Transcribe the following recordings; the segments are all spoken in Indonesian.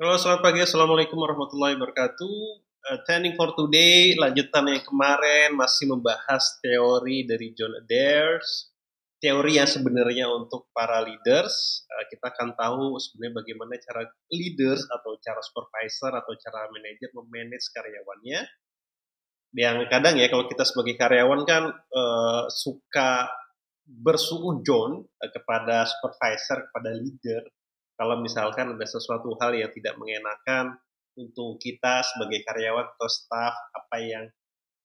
Halo, selamat pagi. Assalamualaikum warahmatullahi wabarakatuh. Trending for today, lanjutan yang kemarin masih membahas teori dari John Adair. Teori yang sebenarnya untuk para leaders. Kita akan tahu sebenarnya bagaimana cara leaders atau cara supervisor atau cara manajer memanage karyawannya. Yang kadang ya kalau kita sebagai karyawan kan suka bersuudzon kepada supervisor, kepada leader. Kalau misalkan ada sesuatu hal yang tidak mengenakan untuk kita sebagai karyawan atau staff, apa yang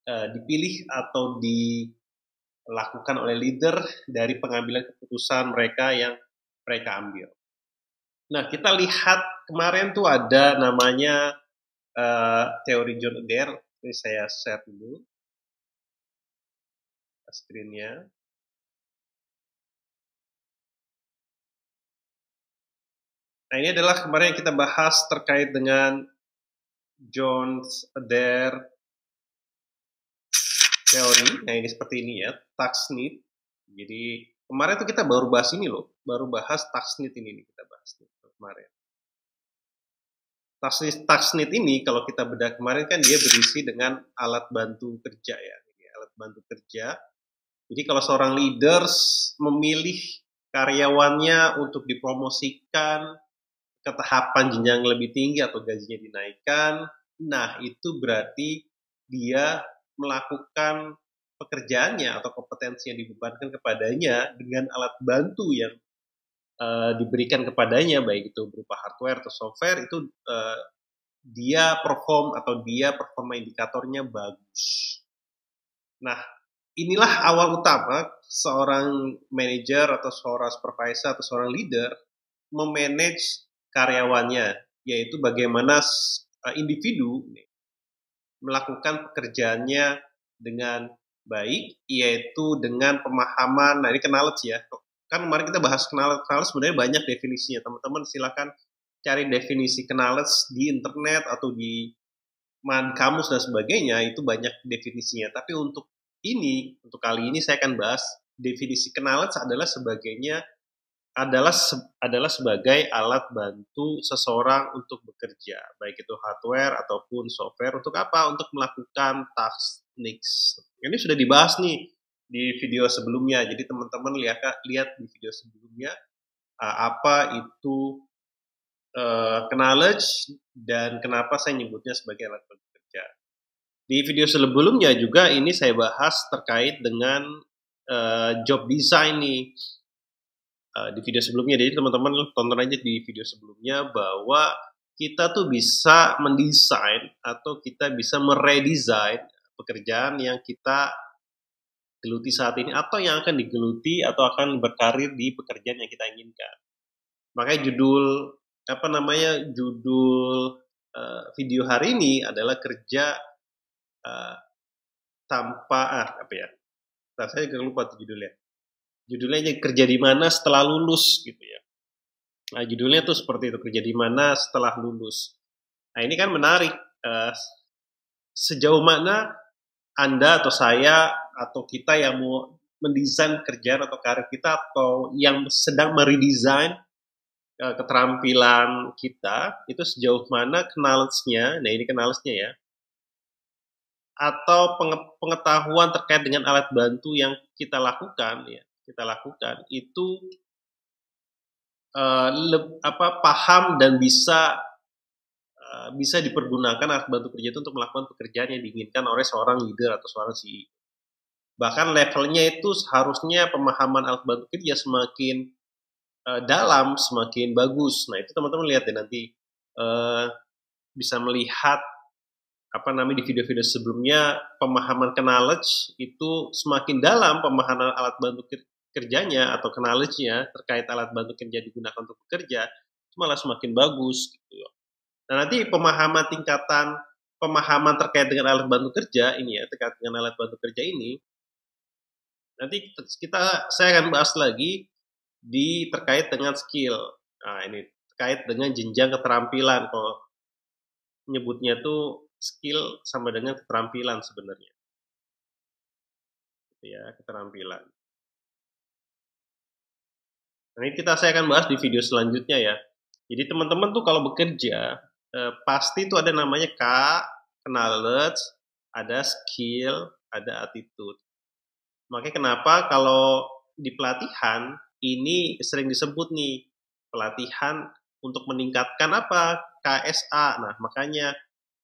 dipilih atau dilakukan oleh leader dari pengambilan keputusan mereka yang mereka ambil. Nah, kita lihat kemarin tuh ada namanya teori John Adair. Ini saya share dulu screen-nya. Nah, ini adalah kemarin yang kita bahas terkait dengan John Adair teori. Nah, ini seperti ini ya, tax need. Jadi kemarin tuh kita baru bahas ini loh, baru bahas tax need ini nih kita bahas nih kemarin. Tax need ini kalau kita bedah kemarin kan dia berisi dengan alat bantu kerja ya, alat bantu kerja. Jadi kalau seorang leaders memilih karyawannya untuk dipromosikan ke tahapan jenjang lebih tinggi atau gajinya dinaikkan, nah itu berarti dia melakukan pekerjaannya atau kompetensi yang dibebankan kepadanya dengan alat bantu yang diberikan kepadanya, baik itu berupa hardware atau software, itu dia perform atau dia performa indikatornya bagus. Nah, inilah awal utama seorang manajer atau seorang supervisor atau seorang leader memanage karyawannya, yaitu bagaimana individu melakukan pekerjaannya dengan baik, yaitu dengan pemahaman. Nah, ini knowledge ya. Kan kemarin kita bahas knowledge sebenarnya banyak definisinya. Teman-teman silakan cari definisi knowledge di internet atau di kamus dan sebagainya, itu banyak definisinya. Tapi untuk kali ini saya akan bahas definisi knowledge adalah sebagai alat bantu seseorang untuk bekerja, baik itu hardware ataupun software. Untuk apa? Untuk melakukan task next. Ini sudah dibahas nih di video sebelumnya. Jadi teman-teman lihat di video sebelumnya apa itu knowledge dan kenapa saya nyebutnya sebagai alat bantu kerja. Di video sebelumnya juga ini saya bahas terkait dengan job design nih. Di video sebelumnya, jadi teman-teman tonton aja di video sebelumnya bahwa kita tuh bisa mendesain atau kita bisa meredesign pekerjaan yang kita geluti saat ini atau yang akan digeluti atau akan berkarir di pekerjaan yang kita inginkan. Makanya judul video hari ini adalah kerja tanpa apa ya? Saya juga lupa tuh judulnya. Judulnya kerja di mana setelah lulus gitu ya. Nah, judulnya tuh seperti itu, kerja di mana setelah lulus. Nah, ini kan menarik. Sejauh mana Anda atau saya atau kita yang mau mendesain kerjaan atau karir kita atau yang sedang meredesain keterampilan kita, itu sejauh mana knowledge-nya, nah ini knowledge-nya ya, atau pengetahuan terkait dengan alat bantu yang kita lakukan itu paham dan bisa dipergunakan alat bantu kerja itu untuk melakukan pekerjaan yang diinginkan oleh seorang leader atau seorang CEO. Bahkan levelnya itu seharusnya pemahaman alat bantu kerja semakin dalam, semakin bagus. Nah, itu teman-teman lihat ya nanti bisa melihat di video-video sebelumnya, pemahaman knowledge itu semakin dalam, pemahaman alat bantu kerjanya atau knowledge-nya terkait alat bantu kerja digunakan untuk bekerja malah semakin bagus gitu. Nah, nanti pemahaman terkait dengan alat bantu kerja ini ya, terkait dengan alat bantu kerja ini nanti saya akan bahas lagi terkait dengan skill. Nah, ini terkait dengan jenjang keterampilan. Kalau nyebutnya tuh skill sama dengan keterampilan sebenarnya. Gitu ya, keterampilan. Nah, ini saya akan bahas di video selanjutnya ya. Jadi teman-teman tuh kalau bekerja, pasti itu ada namanya knowledge, ada skill, ada attitude. Makanya kenapa kalau di pelatihan ini sering disebut nih pelatihan untuk meningkatkan apa? KSA. Nah, makanya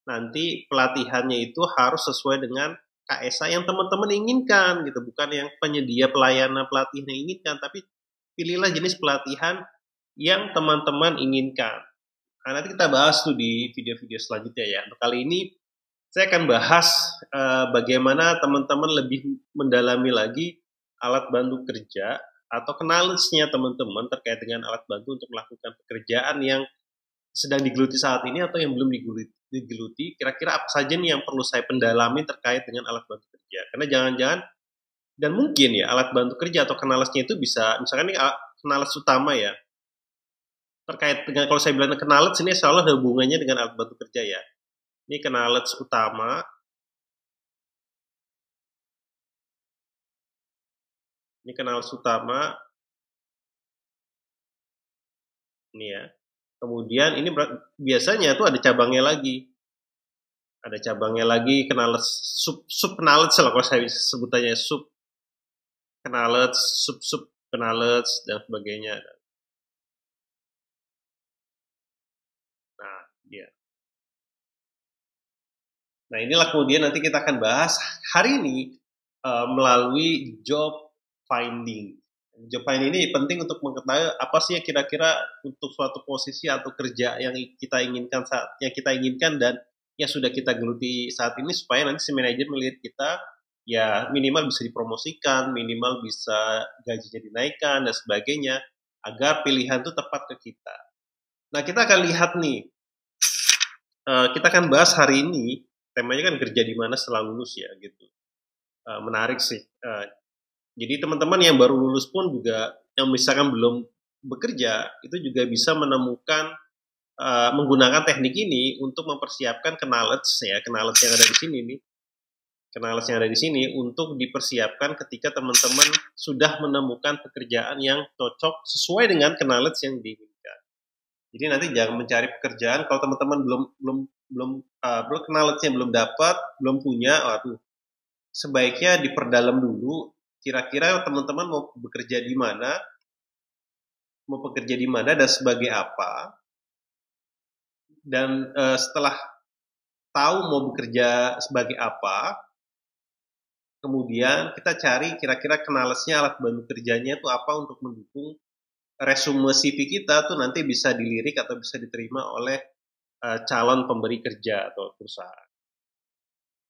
nanti pelatihannya itu harus sesuai dengan KSA yang teman-teman inginkan gitu, bukan yang penyedia pelayanan pelatihan yang inginkan, tapi pilihlah jenis pelatihan yang teman-teman inginkan. Nah, nanti kita bahas tuh di video-video selanjutnya ya. Untuk kali ini saya akan bahas bagaimana teman-teman lebih mendalami lagi alat bantu kerja atau knowledge-nya teman-teman terkait dengan alat bantu untuk melakukan pekerjaan yang sedang digeluti saat ini atau yang belum digeluti. Kira-kira apa saja nih yang perlu saya pendalami terkait dengan alat bantu kerja. Karena jangan-jangan, dan mungkin ya alat bantu kerja atau knowledge-nya itu bisa, misalkan ini knowledge utama ya, terkait dengan kalau saya bilang knowledge ini selalu ada hubungannya dengan alat bantu kerja ya. Ini knowledge utama. Ini knowledge utama. Ini ya. Kemudian ini biasanya tuh ada cabangnya lagi. Ada cabangnya lagi knowledge sub knowledge lah kalau saya sebutannya sub knowledge, sub knowledge dan sebagainya. Nah, dia. Nah, inilah kemudian nanti kita akan bahas hari ini melalui job finding. Job finding ini penting untuk mengetahui apa sih yang kira-kira untuk suatu posisi atau kerja yang kita inginkan dan yang sudah kita geluti saat ini supaya nanti si manajer melihat kita ya minimal bisa dipromosikan, minimal bisa gajinya dinaikkan dan sebagainya agar pilihan itu tepat ke kita. Nah, kita akan lihat nih, kita akan bahas hari ini temanya kan kerja di mana setelah lulus ya gitu. Menarik sih. Jadi teman-teman yang baru lulus pun juga yang misalkan belum bekerja itu juga bisa menemukan menggunakan teknik ini untuk mempersiapkan knowledge yang ada di sini nih. Knowledge yang ada di sini untuk dipersiapkan ketika teman-teman sudah menemukan pekerjaan yang cocok sesuai dengan knowledge yang diinginkan. Jadi nanti jangan mencari pekerjaan kalau teman-teman belum knowledge-nya belum dapat, belum punya, waduh, sebaiknya diperdalam dulu. Kira-kira teman-teman mau bekerja di mana, dan sebagai apa. Dan setelah tahu mau bekerja sebagai apa, kemudian kita cari kira-kira knowledge-nya, alat bantu kerjanya itu apa untuk mendukung resume CV kita tuh nanti bisa dilirik atau bisa diterima oleh calon pemberi kerja atau perusahaan.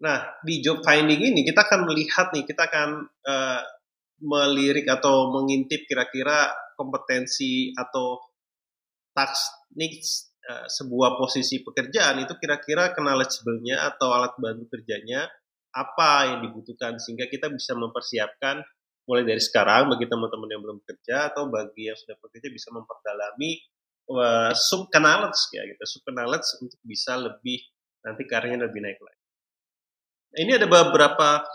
Nah, di job finding ini kita akan melihat nih, kita akan melirik atau mengintip kira-kira kompetensi atau task needs sebuah posisi pekerjaan itu kira-kira knowledgeable-nya atau alat bantu kerjanya apa yang dibutuhkan sehingga kita bisa mempersiapkan mulai dari sekarang bagi teman-teman yang belum bekerja atau bagi yang sudah bekerja bisa memperdalami sub knowledge ya gitu, sub knowledge untuk bisa lebih nanti karirnya lebih naik lagi. Ini ada beberapa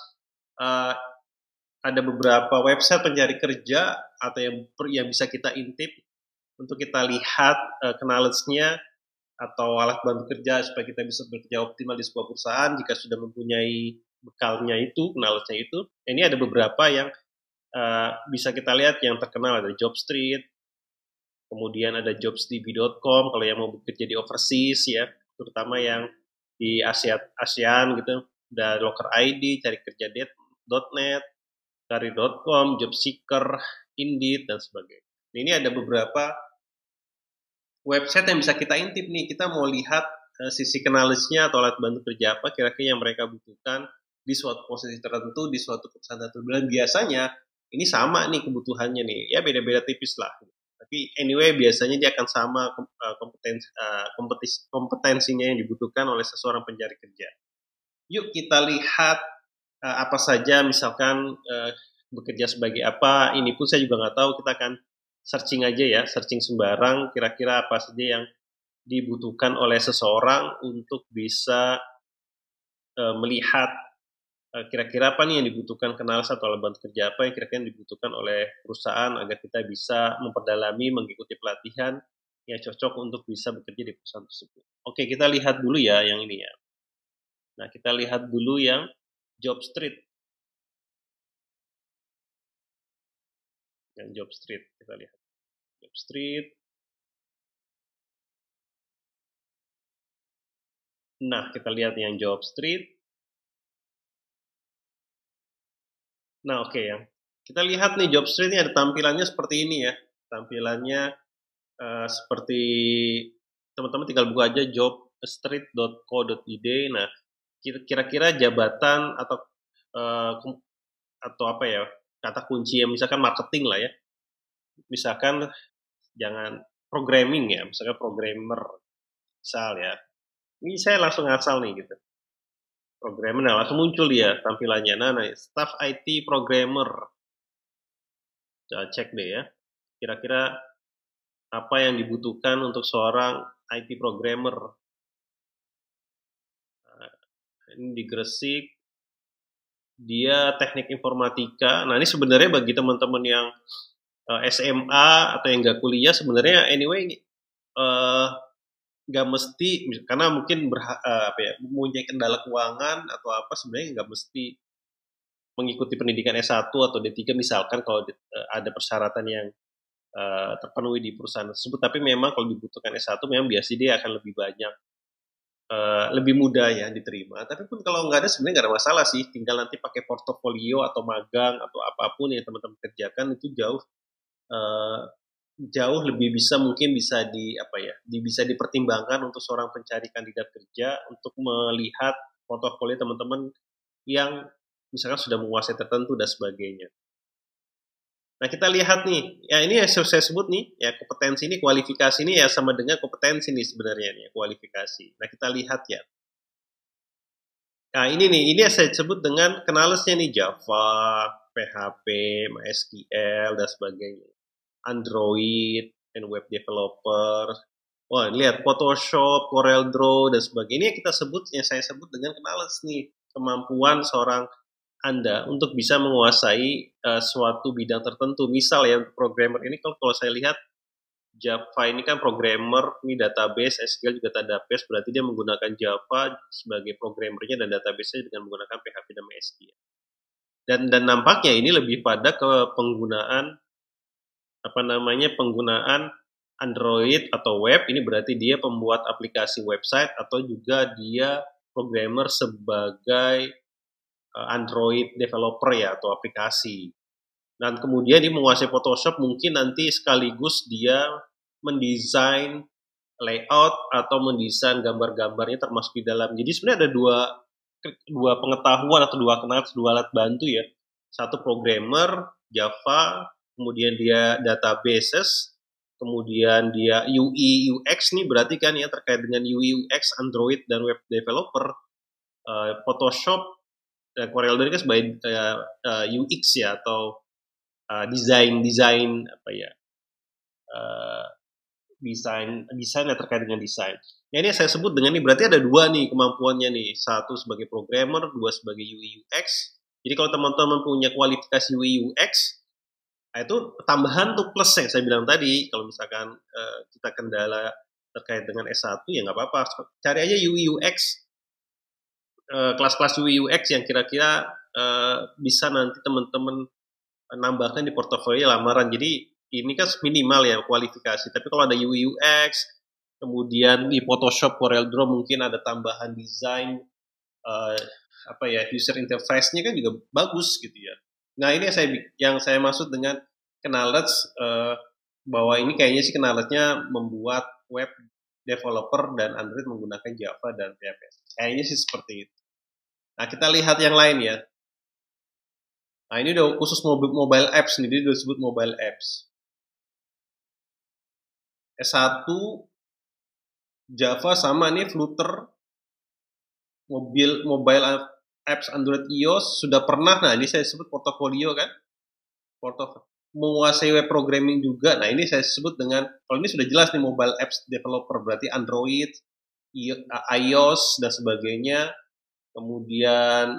website pencari kerja atau yang bisa kita intip untuk kita lihat knowledge-nya atau alat bantu kerja supaya kita bisa bekerja optimal di sebuah perusahaan jika sudah mempunyai bekalnya itu, knowledge-nya itu. Ini ada beberapa yang bisa kita lihat yang terkenal, ada Jobstreet, kemudian ada jobsdb.com kalau yang mau bekerja di overseas ya, terutama yang di ASEAN gitu. Ada Locker ID, cari kerja.net, cari.com, Jobseeker, Indeed, dan sebagainya. Ini ada beberapa website yang bisa kita intip nih. Kita mau lihat sisi knowledge-nya atau alat bantu kerja apa kira-kira yang mereka butuhkan di suatu posisi tertentu, di suatu perusahaan tertentu. Dan biasanya ini sama nih kebutuhannya nih. Ya beda-beda tipis lah. Tapi anyway biasanya dia akan sama kompetensinya yang dibutuhkan oleh seseorang pencari kerja. Yuk kita lihat apa saja misalkan bekerja sebagai apa. Ini pun saya juga nggak tahu, kita akan searching aja ya, searching sembarang kira-kira apa saja yang dibutuhkan oleh seseorang untuk bisa melihat kira-kira apa nih yang dibutuhkan, kenal satu alat bantu kerja apa yang kira-kira dibutuhkan oleh perusahaan agar kita bisa memperdalami, mengikuti pelatihan ya cocok untuk bisa bekerja di perusahaan tersebut. Oke, kita lihat dulu ya yang ini ya. Nah, kita lihat dulu yang job street. Yang job street, kita lihat. Job street. Nah, kita lihat yang job street. Nah, oke ya. Kita lihat nih job street ini ada tampilannya seperti ini ya. Tampilannya seperti teman-teman tinggal buka aja jobstreet.co.id. Nah, kira-kira jabatan atau apa ya, kata kunci yang misalkan marketing lah ya. Misalkan jangan programming ya, misalkan programmer misal ya. Ini saya langsung ngasal nih gitu. Programmer, nah langsung muncul dia tampilannya. Nah, staff IT programmer. Coba cek deh ya. Kira-kira apa yang dibutuhkan untuk seorang IT programmer. Nah, ini di Gresik. Dia teknik informatika. Nah, ini sebenarnya bagi teman-teman yang SMA atau yang nggak kuliah sebenarnya anyway nggak mesti, karena mungkin mempunyai kendala keuangan atau apa, sebenarnya nggak mesti mengikuti pendidikan S1 atau D3 misalkan kalau ada persyaratan yang terpenuhi di perusahaan tersebut. Tapi memang kalau dibutuhkan S1 memang biasanya dia akan lebih banyak, lebih mudah ya diterima. Tapi pun kalau nggak ada sebenarnya nggak ada masalah sih, tinggal nanti pakai portofolio atau magang atau apapun yang teman-teman kerjakan itu jauh lebih mungkin bisa bisa dipertimbangkan untuk seorang pencari kandidat kerja untuk melihat portofolio teman-teman yang misalkan sudah menguasai tertentu dan sebagainya. Nah, kita lihat nih, ya ini yang saya sebut nih, ya kompetensi ini, kualifikasi ini ya sama dengan kompetensi nih sebenarnya nih, kualifikasi. Nah, kita lihat ya. Nah, ini nih, ini yang saya sebut dengan knowledge-nya nih, Java, PHP, MySQL, dan sebagainya. Android, and web developer. Wah, lihat Photoshop, CorelDRAW, dan sebagainya. Ini yang saya sebut dengan knowledge nih, kemampuan seorang Anda untuk bisa menguasai suatu bidang tertentu. Misal ya, programmer ini kalau saya lihat Java ini kan programmer, ini database, SQL juga database, berarti dia menggunakan Java sebagai programmernya dan database-nya dengan menggunakan PHP dan MySQL. Dan nampaknya ini lebih pada ke penggunaan penggunaan Android atau web. Ini berarti dia pembuat aplikasi website atau juga dia programmer sebagai Android developer ya atau aplikasi. Dan kemudian dia menguasai Photoshop, mungkin nanti sekaligus dia mendesain layout atau mendesain gambar-gambarnya termasuk di dalam. Jadi sebenarnya ada dua pengetahuan atau dua alat bantu ya. Satu programmer Java, kemudian dia databases, kemudian dia UI UX nih berarti kan ya terkait dengan UI UX Android dan web developer. Photoshop dan CorelDRAW kan sebagai UX ya atau desain apa ya, desain yang terkait dengan desain. Nah, ini saya sebut dengan ini berarti ada dua nih kemampuannya nih, satu sebagai programmer, dua sebagai UI UX. Jadi kalau teman-teman punya kualifikasi UI UX, nah itu tambahan tuh plus yang saya bilang tadi. Kalau misalkan kita kendala terkait dengan S1 ya nggak apa-apa, cari aja UI UX, kelas-kelas UI UX yang kira-kira bisa nanti teman-teman nambahkan di portofolio lamaran. Jadi ini kan minimal ya kualifikasi. Tapi kalau ada UI UX, kemudian di Photoshop, CorelDRAW mungkin ada tambahan desain, user interface-nya kan juga bagus gitu ya. Nah, ini yang saya maksud dengan knowledge, bahwa ini kayaknya sih knowledge-nya membuat web developer dan Android menggunakan Java dan PHP. Kayaknya sih seperti itu. Nah, kita lihat yang lain ya. Nah, ini udah khusus mobile apps nih, dia udah disebut mobile apps. S1 Java sama nih Flutter, mobile apps Android iOS sudah pernah. Nah, ini saya sebut portofolio kan. Menguasai web programming juga. Nah, ini saya sebut dengan, kalau ini sudah jelas nih mobile apps developer, berarti Android, iOS dan sebagainya. Kemudian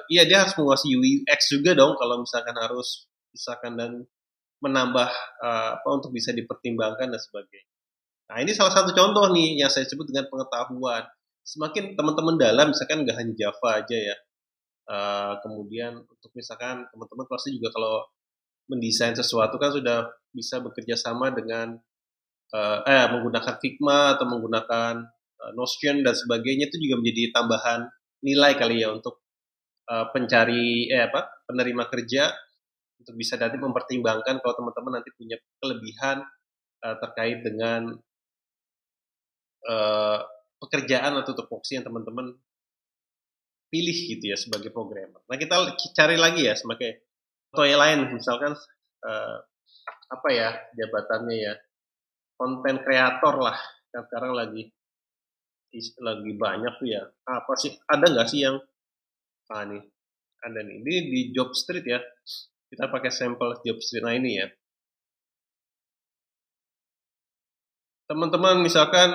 dia harus menguasai UI UX juga dong kalau misalkan dan menambah untuk bisa dipertimbangkan dan sebagainya. Nah, ini salah satu contoh nih yang saya sebut dengan pengetahuan. Semakin teman-teman dalam, misalkan nggak hanya Java aja ya. Kemudian untuk misalkan teman-teman pasti juga kalau mendesain sesuatu kan sudah bisa bekerja sama dengan menggunakan Figma atau menggunakan Notion dan sebagainya, itu juga menjadi tambahan nilai kali ya untuk penerima kerja, untuk bisa nanti mempertimbangkan kalau teman-teman nanti punya kelebihan terkait dengan uh, pekerjaan atau tupoksi yang teman-teman pilih gitu ya sebagai programmer. Nah, kita cari lagi ya sebagai contoh yang lain, misalkan uh, apa ya jabatannya ya, konten kreator lah, kan sekarang lagi banyak tuh ya. Apa sih, ada nggak sih yang nih ada nih, ini di Job Street ya, kita pakai sampel Job Street. Nah, ini ya teman-teman misalkan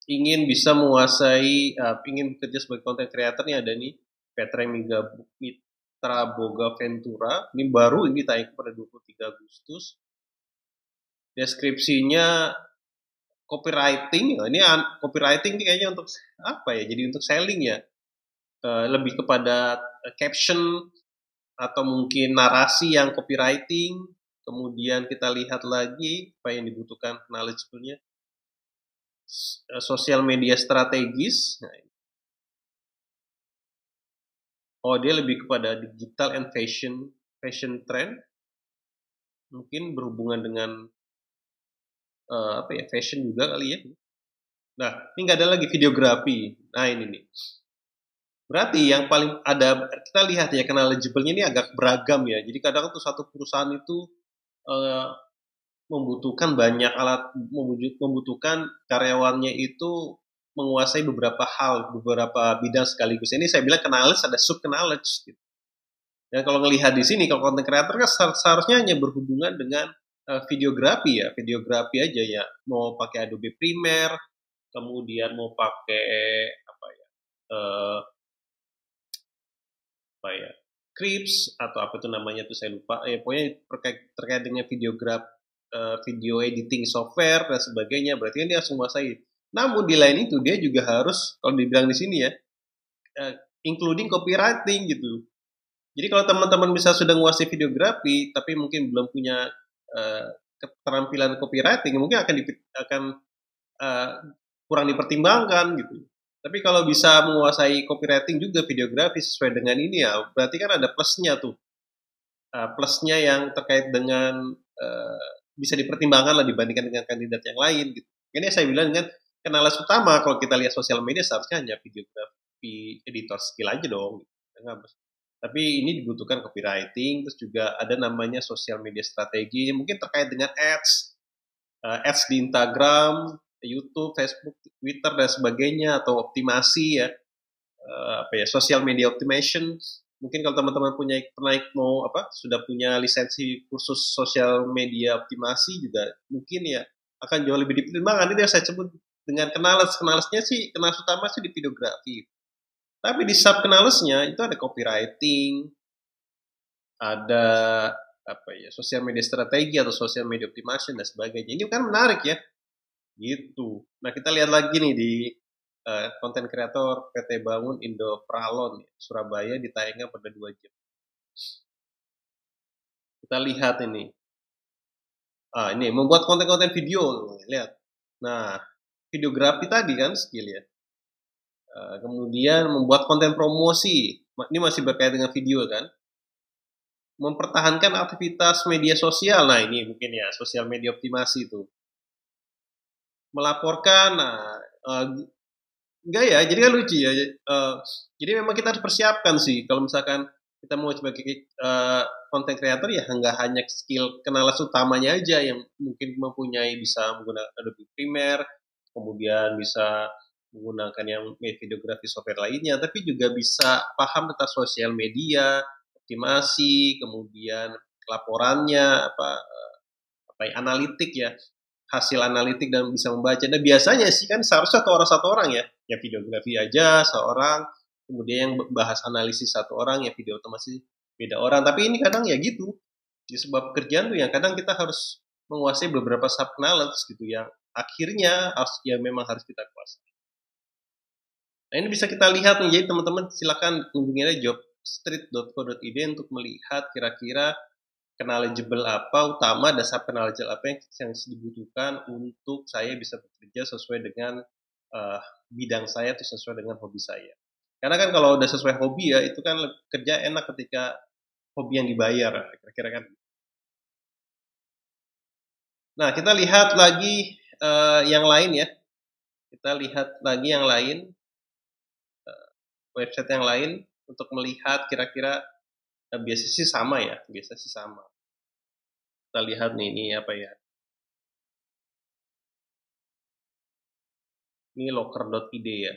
ingin bisa menguasai, ingin bekerja sebagai content creator nih, ada nih Petra Mitra Boga Ventura, ini baru, ini tayang pada 23 Agustus. Deskripsinya copywriting, ini copywriting ini kayaknya untuk apa ya, jadi untuk selling ya, lebih kepada caption atau mungkin narasi yang copywriting. Kemudian kita lihat lagi apa yang dibutuhkan knowledge-nya, sosial media strategis. Nah, dia lebih kepada digital and fashion trend, mungkin berhubungan dengan fashion juga kali ya. Nah, ini nggak ada lagi videografi. Nah, ini nih. Berarti yang paling ada, kita lihat ya, knowledgeable-nya ini agak beragam ya. Jadi kadang tuh satu perusahaan itu uh, membutuhkan banyak alat, membutuhkan karyawannya itu menguasai beberapa hal, beberapa bidang sekaligus. Ini saya bilang knowledge, ada sub knowledge gitu. Dan kalau melihat di sini, kalau content creator kan seharusnya hanya berhubungan dengan videografi ya, videografi aja ya. Mau pakai Adobe Premiere, kemudian mau pakai apa ya, Scripts atau apa itu namanya tuh saya lupa. Pokoknya terkait dengan video editing software dan sebagainya, berarti kan dia harus menguasai. Namun di lain itu dia juga harus, kalau dibilang di sini ya, including copywriting gitu. Jadi kalau teman-teman bisa sudah menguasai videografi, tapi mungkin belum punya keterampilan copywriting, mungkin akan kurang dipertimbangkan gitu. Tapi kalau bisa menguasai copywriting juga videografi sesuai dengan ini ya, berarti kan ada plusnya tuh. Plusnya yang terkait dengan bisa dipertimbangkan lah dibandingkan dengan kandidat yang lain gitu. Ini saya bilang dengan kenalan utama kalau kita lihat sosial media seharusnya hanya videografi, editor skill aja dong. Gitu. Tapi ini dibutuhkan copywriting, terus juga ada namanya sosial media strategi, mungkin terkait dengan ads di Instagram, YouTube, Facebook, Twitter dan sebagainya, atau optimasi ya, social media optimization. Mungkin kalau teman-teman sudah punya lisensi kursus sosial media optimasi juga, mungkin ya akan jauh lebih dipertimbangkan. Ini yang saya sebut dengan knowledge-nya sih, knowledge utama sih di videografi. Tapi di sub knowledge-nya itu ada copywriting, ada sosial media strategi atau sosial media optimization dan sebagainya. Ini kan menarik ya. Gitu. Nah, kita lihat lagi nih di konten kreator PT Bangun Indo Pralon Surabaya, ditayangkan pada 2 jam. Kita lihat ini. Ini membuat konten-konten video, lihat. Nah, videografi tadi kan skill ya. Kemudian membuat konten promosi. Ini masih berkaitan dengan video kan. Mempertahankan aktivitas media sosial. Nah, ini mungkin ya sosial media optimasi itu. Melaporkan, enggak ya, jadi kan lucu ya. Jadi memang kita harus persiapkan sih. Kalau misalkan kita mau sebagai content creator ya nggak hanya skill kenalan utamanya aja yang mungkin mempunyai, bisa menggunakan Adobe Premiere, kemudian bisa menggunakan yang videografi software lainnya, tapi juga bisa paham tentang sosial media, optimasi, kemudian laporannya analitik ya, hasil analitik dan bisa membaca. Dan biasanya sih kan seharusnya satu orang ya videografi aja seorang, kemudian yang bahas analisis satu orang, ya video otomasi beda orang. Tapi ini kadang ya gitu, di sebuah pekerjaan tuh yang kadang kita harus menguasai beberapa sub knowledge gitu, yang akhirnya memang harus kita kuasai. Nah, ini bisa kita lihat nih, jadi teman-teman silakan kunjungi aja jobstreet.co.id untuk melihat kira-kira knowledgeable apa, utama dan sub knowledgeable apa yang dibutuhkan untuk saya bisa bekerja sesuai dengan bidang saya atau sesuai dengan hobi saya. Karena kan kalau udah sesuai hobi ya, itu kan kerja enak ketika hobi yang dibayar, kira-kira kan. Nah, kita lihat lagi yang lain ya. Kita lihat lagi yang lain, website yang lain untuk melihat kira-kira biasa sih sama ya, biasa sih sama. Kita lihat nih, ini apa ya? Ini locker.id ya.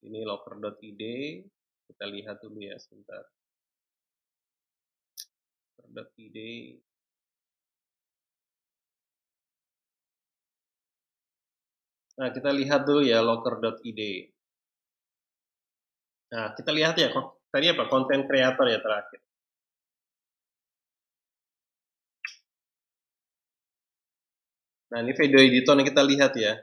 Ini locker.id. Kita lihat dulu ya sebentar. Locker.id. Nah, kita lihat dulu ya locker.id. Nah, kita lihat ya kok. Tadi apa? Konten kreator ya terakhir. Nah, ini video editor yang kita lihat ya.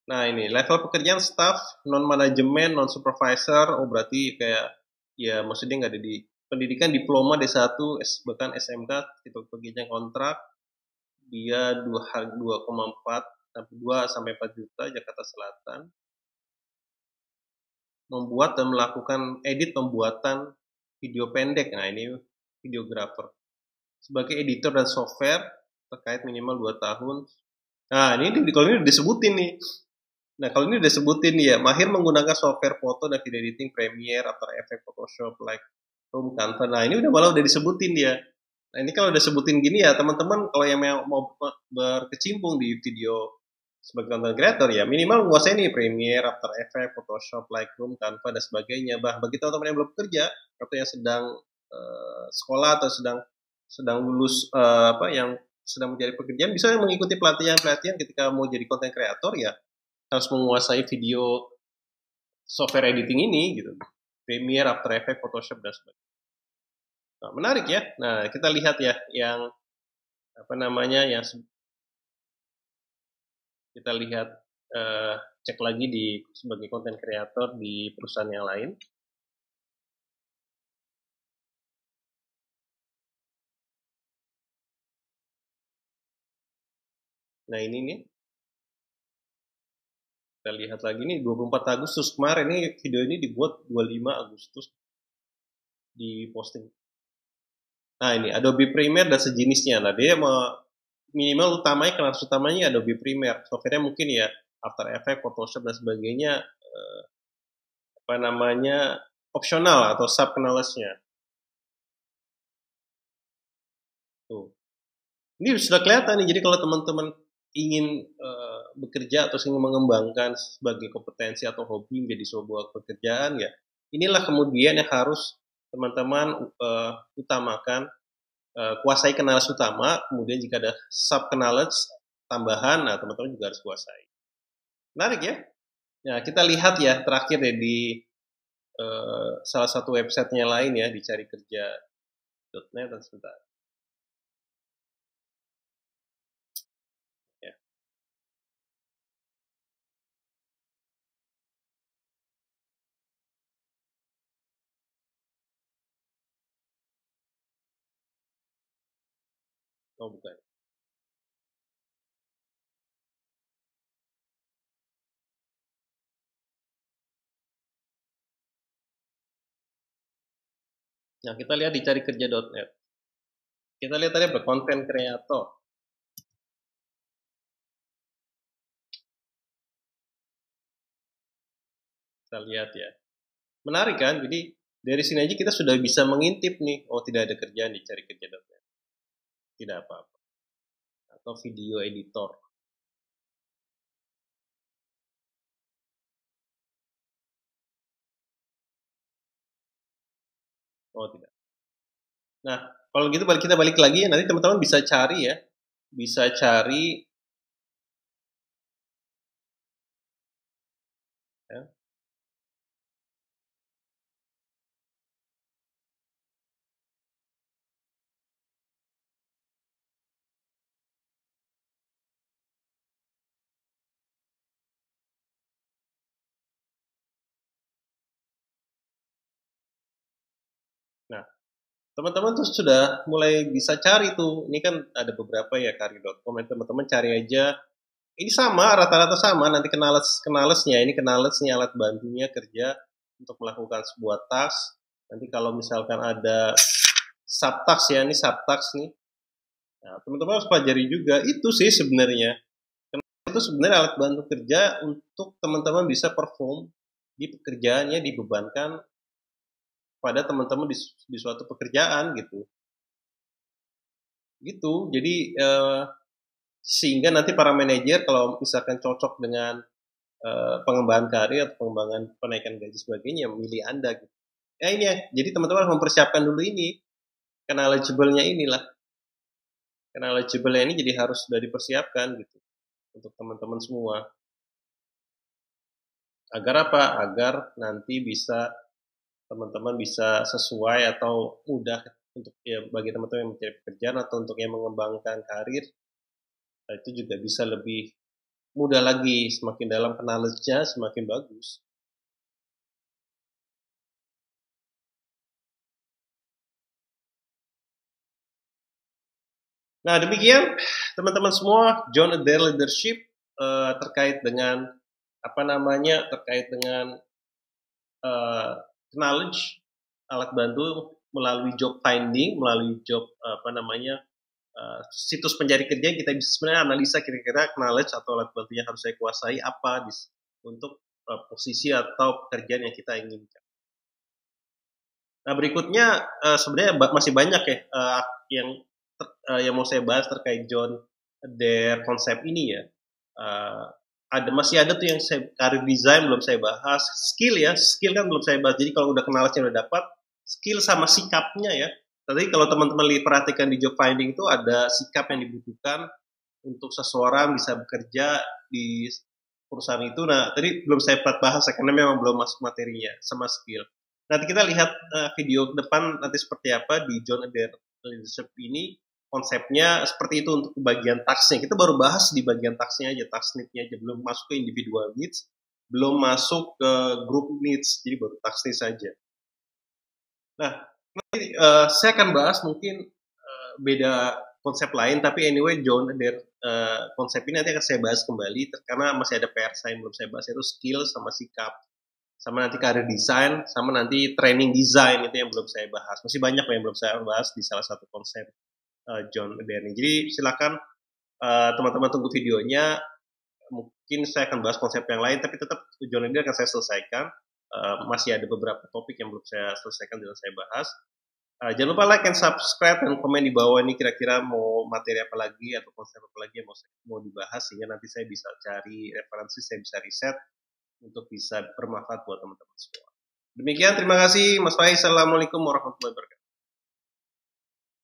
Nah, ini level pekerjaan staff, non-manajemen, non-supervisor. Oh, berarti kayak, ya maksudnya nggak ada di pendidikan diploma D1, bahkan SMK, tipe pekerjaan kontrak. Dia 2,4 sampai 2 sampai 4 juta Jakarta Selatan. Membuat dan melakukan edit pembuatan video pendek. Nah, ini videographer. Sebagai editor dan software terkait minimal 2 tahun. Nah, ini kalau ini disebutin nih. Nah, kalau ini udah sebutin ya, mahir menggunakan software foto dan video editing Premiere, After Effects, Photoshop, Lightroom, Canva. Nah, ini udah disebutin dia. Nah, ini kalau udah sebutin gini ya, teman-teman kalau yang mau berkecimpung di video sebagai content creator ya, minimal menguasai nih Premiere, After Effects, Photoshop, Lightroom, Canva dan sebagainya. Bagi teman-teman yang belum bekerja atau yang sedang sekolah atau sedang lulus yang sedang mencari pekerjaan, bisa mengikuti pelatihan-pelatihan ketika mau jadi content creator ya, harus menguasai video software editing ini gitu. Premiere, After Effects, Photoshop dan sebagainya. Nah, menarik ya. Nah, kita lihat ya yang apa namanya yang kita lihat cek lagi di sebagai content creator di perusahaan yang lain. Nah, ini nih. Kita lihat lagi nih 24 Agustus kemarin nih, video ini dibuat 25 Agustus di posting. Nah, ini Adobe Premiere dan sejenisnya. Nah, dia minimal utamanya, kelas utamanya Adobe Premiere. Software-nya mungkin ya After Effects, Photoshop dan sebagainya opsional atau sub knowledge-nya. Tuh. Ini sudah kelihatan nih. Jadi kalau teman-teman ingin bekerja atau ingin mengembangkan sebagai kompetensi atau hobi menjadi sebuah pekerjaan ya, inilah kemudian yang harus teman-teman utamakan, kuasai knowledge utama, kemudian jika ada sub knowledge tambahan, nah teman-teman juga harus kuasai. Menarik ya? Nah, kita lihat ya terakhir ya di salah satu websitenya lain ya, di carikerja.net dan sebentar. Ya. Oh, bukan. Nah, kita lihat di carikerja.net. Kita lihat tadi apa? Content creator. Kita lihat ya. Menarik kan? Jadi dari sini aja kita sudah bisa mengintip nih, oh tidak ada kerjaan di carikerja.net. Tidak apa-apa. Atau video editor. Oh tidak. Nah, kalau gitu kita balik lagi ya, nanti teman-teman bisa cari ya. Bisa cari ya. Nah, teman-teman tuh sudah mulai bisa cari tuh. Ini kan ada beberapa ya karir.com, teman-teman cari aja. Ini sama, rata-rata sama. Nanti kenalesnya, ini kenalesnya alat bantunya kerja untuk melakukan sebuah task. Nanti kalau misalkan ada subtask ya, ini subtask nih. Nah, teman-teman harus pelajari juga. Itu sih sebenarnya. Itu sebenarnya alat bantu kerja untuk teman-teman bisa perform di pekerjaannya dibebankan pada teman-teman di suatu pekerjaan gitu. Gitu. Jadi sehingga nanti para manajer kalau misalkan cocok dengan pengembangan karir atau pengembangan penaikan gaji sebagainya memilih Anda gitu. Ya ini ya. Jadi teman-teman harus mempersiapkan dulu ini. Knowledgeable-nya inilah. Knowledgeable-nya ini jadi harus sudah dipersiapkan gitu untuk teman-teman semua. Agar apa? Agar nanti bisa teman-teman bisa sesuai atau mudah untuk ya bagi teman-teman yang mencari pekerjaan atau untuk yang mengembangkan karir, itu juga bisa lebih mudah lagi, semakin dalam knowledge-nya semakin bagus. Nah, demikian teman-teman semua, John Adair Leadership terkait dengan apa namanya, terkait dengan knowledge, alat bantu melalui job finding, melalui job apa namanya, situs pencari kerja yang kita bisa sebenarnya analisa kira-kira knowledge atau alat bantu yang harus saya kuasai apa untuk posisi atau pekerjaan yang kita inginkan. Nah, berikutnya sebenarnya masih banyak ya yang yang mau saya bahas terkait John Adair konsep ini ya. Masih ada tuh yang karir design belum saya bahas, skill kan belum saya bahas. Jadi kalau udah knowledge udah dapat, skill sama sikapnya ya. Tadi kalau teman-teman perhatikan di job finding itu ada sikap yang dibutuhkan untuk seseorang bisa bekerja di perusahaan itu. Nah, tadi belum saya bahas karena memang belum masuk materinya sama skill. Nanti kita lihat video depan nanti seperti apa di John Adair Leadership ini. Konsepnya seperti itu untuk bagian tasknya. Kita baru bahas di bagian tasknya aja, task need-nya aja. Belum masuk ke individual needs, belum masuk ke group needs. Jadi baru task needs saja. Nah, nanti saya akan bahas mungkin beda konsep lain, tapi anyway John Adair konsep ini nanti akan saya bahas kembali karena masih ada PR saya yang belum saya bahas, yaitu skill sama sikap, sama nanti karir design, sama nanti training design itu yang belum saya bahas. Masih banyak yang belum saya bahas di salah satu konsep John Adair ini. Jadi silakan teman-teman tunggu videonya. Mungkin saya akan bahas konsep yang lain, tapi tetap John Adair akan saya selesaikan. Masih ada beberapa topik yang belum saya selesaikan dan saya bahas. Jangan lupa like and subscribe dan komen di bawah ini kira-kira mau materi apa lagi atau konsep apa lagi yang mau dibahas sehingga nanti saya bisa cari referensi, saya bisa riset untuk bisa bermanfaat buat teman-teman semua. Demikian, terima kasih Mas Faiz. Assalamualaikum warahmatullahi wabarakatuh.